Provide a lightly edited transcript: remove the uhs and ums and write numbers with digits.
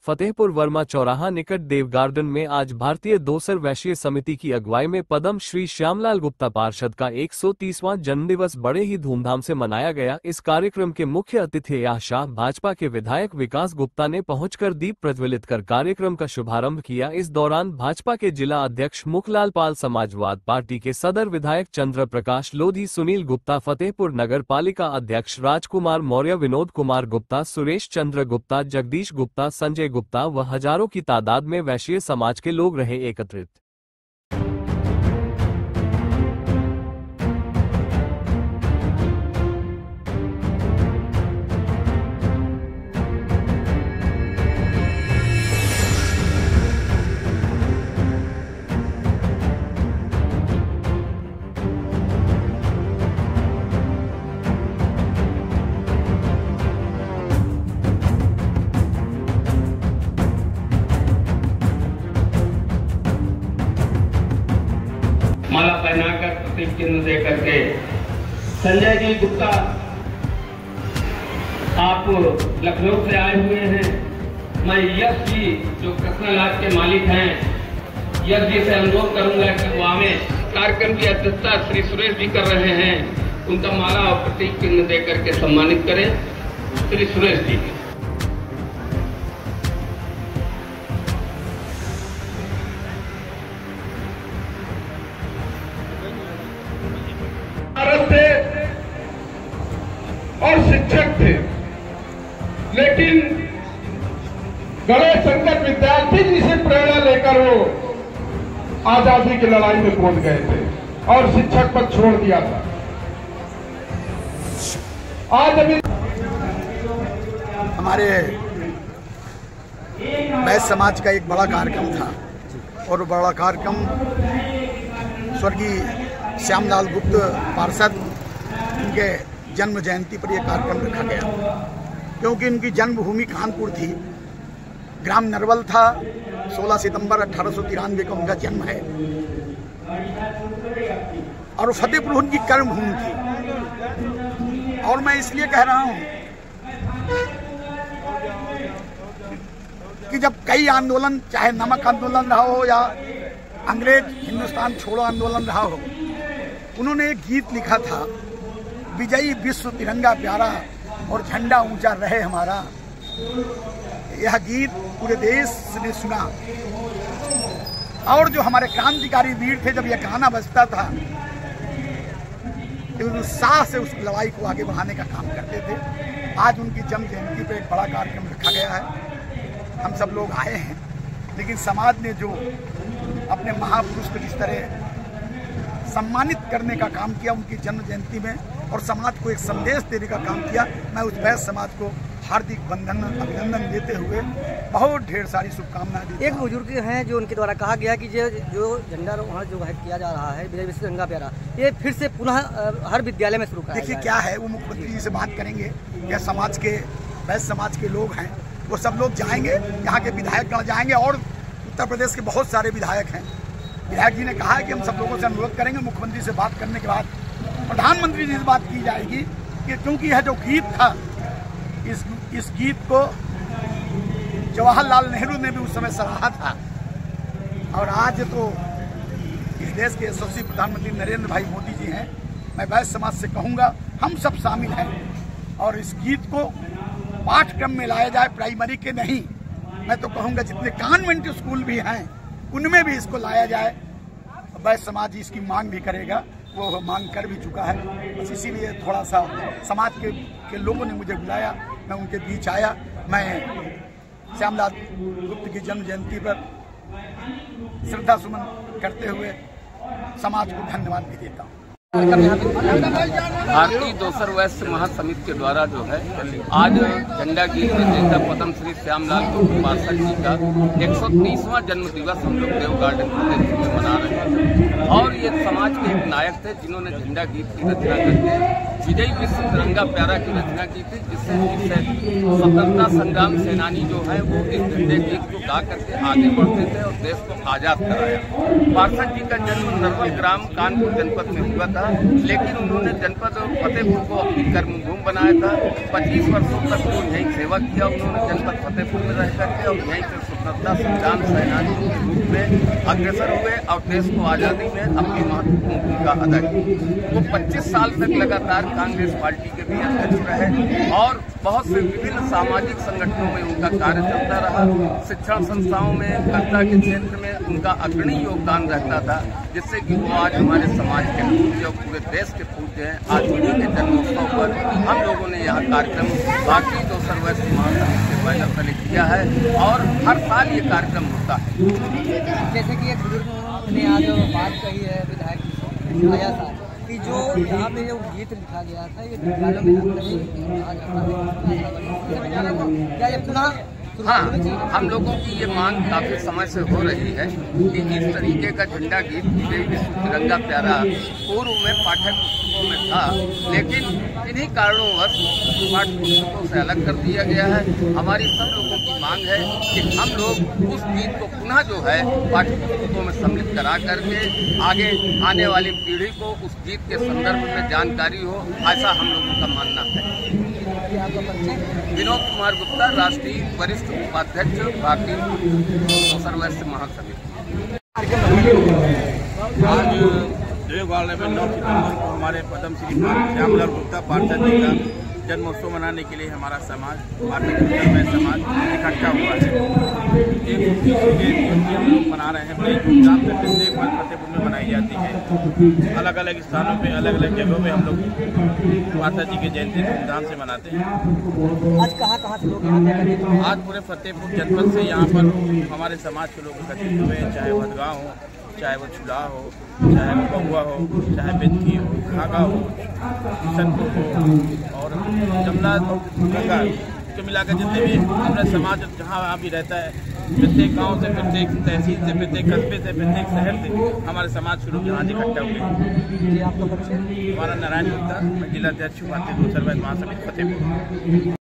फतेहपुर वर्मा चौराहा निकट देव गार्डन में आज भारतीय दोसर वैश्य समिति की अगुवाई में पद्म श्री श्यामलाल गुप्ता पार्षद का 130वां जन्मदिवस बड़े ही धूमधाम से मनाया गया। इस कार्यक्रम के मुख्य अतिथि या शाह भाजपा के विधायक विकास गुप्ता ने पहुंचकर दीप प्रज्वलित कर कार्यक्रम का शुभारंभ किया। इस दौरान भाजपा के जिला अध्यक्ष मुखलाल पाल, समाजवाद पार्टी के सदर विधायक चंद्र प्रकाश लोधी, सुनील गुप्ता, फतेहपुर नगर पालिका अध्यक्ष राजकुमार मौर्य, विनोद कुमार गुप्ता, सुरेश चंद्र गुप्ता, जगदीश गुप्ता, संजय गुप्ता व हजारों की तादाद में वैश्य समाज के लोग रहे एकत्रित। माला पहनाकर प्रतीक चिन्ह देकर के संजय जी गुप्ता, आप लखनऊ से आए हुए हैं। मैं यश जी जो कृष्णलाल के मालिक हैं, यश जी से अनुरोध करूंगा कि वो हमें कार्यक्रम की अध्यक्षता श्री सुरेश जी कर रहे हैं, उनका माला और प्रतीक चिन्ह देकर के सम्मानित करें। श्री सुरेश जी। थे और शिक्षक थे, लेकिन गणेश शंकर विद्यार्थी जी से प्रेरणा लेकर वो आजादी की लड़ाई में कूद गए थे और शिक्षक पद छोड़ दिया था। आज अभी हमारे वैश्य समाज का एक बड़ा कार्यक्रम था और बड़ा कार्यक्रम स्वर्गीय श्यामलाल गुप्त पार्षद, उनके जन्म जयंती पर यह कार्यक्रम रखा गया, क्योंकि उनकी जन्मभूमि कानपुर थी, ग्राम नरवल था। 16 सितंबर 1893 का उनका जन्म है और फतेहपुर उनकी कर्मभूमि थी। और मैं इसलिए कह रहा हूं कि जब कई आंदोलन, चाहे नमक आंदोलन रहा हो या अंग्रेज हिंदुस्तान छोड़ो आंदोलन रहा हो, उन्होंने एक गीत लिखा था, विजयी विश्व तिरंगा प्यारा और झंडा ऊंचा रहे हमारा। यह गीत पूरे देश ने सुना और जो हमारे क्रांतिकारी वीर थे, जब यह गाना बजता था तो उत्साह से उस लड़ाई को आगे बढ़ाने का काम करते थे। आज उनकी जन्म जयंती पर एक बड़ा कार्यक्रम रखा गया है, हम सब लोग आए हैं, लेकिन समाज ने जो अपने महापुरुष को जिस तरह सम्मानित करने का काम किया उनकी जन्म जयंती में और समाज को एक संदेश देने का काम किया, मैं उस वैश्य समाज को हार्दिक अभिनंदन देते हुए बहुत ढेर सारी शुभकामनाएं देता हूं। एक बुजुर्ग हैं जो उनके द्वारा कहा गया कि जो झंडा वहाँ जो है किया जा रहा है, विजय विश्व तिरंगा प्यारा, ये फिर से पुनः हर विद्यालय में शुरू कराया जाएगा। देखिए क्या है, वो मुख्यमंत्री जी से बात करेंगे या समाज के वैश्य समाज के लोग हैं, वो सब लोग जाएंगे, यहाँ के विधायकगण जाएंगे और उत्तर प्रदेश के बहुत सारे विधायक हैं। विधायक जी ने कहा है कि हम सब लोगों से अनुरोध करेंगे, मुख्यमंत्री से बात करने के बाद प्रधानमंत्री जी से बात की जाएगी कि क्योंकि यह जो गीत था, इस गीत को जवाहरलाल नेहरू ने भी उस समय सराहा था और आज तो इस देश के यशस्वी प्रधानमंत्री नरेंद्र भाई मोदी जी हैं। मैं वैश्य समाज से कहूँगा, हम सब शामिल हैं और इस गीत को पाठ्यक्रम में लाया जाए, प्राइमरी के नहीं, मैं तो कहूँगा जितने कॉन्वेंट स्कूल भी हैं उनमें भी इसको लाया जाए। वैश्य समाज इसकी मांग भी करेगा, वो मांग कर भी चुका है। बस इसीलिए थोड़ा सा समाज के लोगों ने मुझे बुलाया, मैं उनके बीच आया। मैं श्यामलाल गुप्त की जन्म जयंती पर श्रद्धा सुमन करते हुए समाज को धन्यवाद भी देता हूँ। भारतीय दोसर वैश्य महासमिति के द्वारा जो है आज झंडा गीत रचयिता पद्म श्री श्यामलाल गुप्त पार्षद जी का 130वां जन्म दिवस हम लोग देव गार्डन में मना रहे हैं। और ये समाज के एक नायक थे जिन्होंने झंडा गीत की रचना करके विजय विश्व तिरंगा प्यारा की रचना की थी, जिससे स्वतंत्रता संग्राम सेनानी जो है वो इस झंडे गीत को गा करके आगे बढ़ते थे और देश को आजाद कराया। पार्षद जी का जन्म नरवल ग्राम कानपुर जनपद में हुआ था, लेकिन उन्होंने जनपद फतेहपुर को अपनी कर्मभूमि बनाया था। 25 वर्षों तक वो यहीं सेवा किया उन्होंने जनपद फतेहपुर में रह करके, और यहीं से स्वतंत्रता संग्राम सेनानी के रूप में अग्रसर हुए और देश को आज़ादी में अपनी महत्वपूर्ण भूमिका अदा की। वो 25 साल तक लगातार कांग्रेस पार्टी के भी अध्यक्ष रहे और बहुत से विभिन्न सामाजिक संगठनों में उनका कार्य चलता रहा। शिक्षण संस्थाओं में, कविता के क्षेत्र में उनका अग्रणी योगदान रहता था, जिससे कि वो आज हमारे समाज के पूज्य और पूरे देश के पूज्य हैं। आज उन्हीं के जन्मोत्सव पर हम लोगों ने यह कार्यक्रम भारतीय दोसर वैश्य महासमिति के बैनर तले किया है और हर साल ये कार्यक्रम होता है। जैसे कि एक बुजुर्ग ने आज बात कही है विधायक आया था कि जो यहाँ पे जो गीत लिखा गया था ये विद्यालयों में क्या ये पुनः? हाँ, हम लोगों की ये मांग काफी समय से हो रही है कि इस तरीके का झंडा गीत विजय विश्व तिरंगा प्यारा पूर्व में पाठ्य पुस्तकों में था, लेकिन इन्हीं कारणोंवश पाठ्य पुस्तकों से अलग कर दिया गया है। हमारी सब लोगों की मांग है कि हम लोग उस गीत को पुनः जो है पाठ्य पुस्तकों में सम्मिलित करा करके आगे आने वाली पीढ़ी को उस गीत के संदर्भ में जानकारी हो, ऐसा हम लोगों का मानना है। विनोद कुमार गुप्ता, राष्ट्रीय वरिष्ठ उपाध्यक्ष, भारतीय दोसर वैश्य महासमिति। आज देवगढ़ में 9 सितंबर को हमारे पद्मश्री श्यामलाल गुप्ता पार्षद जी का जन्मोत्सव मनाने के लिए हमारा समाज, भारतीय दोसर वैश्य समाज इकट्ठा हुआ है। एक हम लोग मना रहे हैं, बड़ी धूमधाम से प्रत्येक वर्ष फतेहपुर में मनाई जाती है। अलग अलग स्थानों पे, अलग अलग जगहों पे हम लोग माता जी की जयंती धूमधाम से मनाते हैं। आज कहाँ से लोग यहाँ पे? आज पूरे फतेहपुर जनपद से यहाँ पर हमारे समाज के लोग एकत्रित हुए, चाहे भदगांव हो, चाहे वो छुला हो, चाहे वो बउआ हो, चाहे बेदकी हो, खागा हो, किशनपुर हो और जमला गंगा के मिलाकर जितने भी हमारे समाज जहाँ भी रहता है, प्रत्येक गांव से, प्रत्येक तहसील से, प्रत्येक कस्बे से, प्रत्येक शहर से हमारे समाज के लोग यहाँ इकट्ठा हुए हैं। आपका परिचय? हमारा नारायण गुप्ता, मैं जिला अध्यक्ष भारतीय दोसर वैश्य महासमिति फतेहपुर।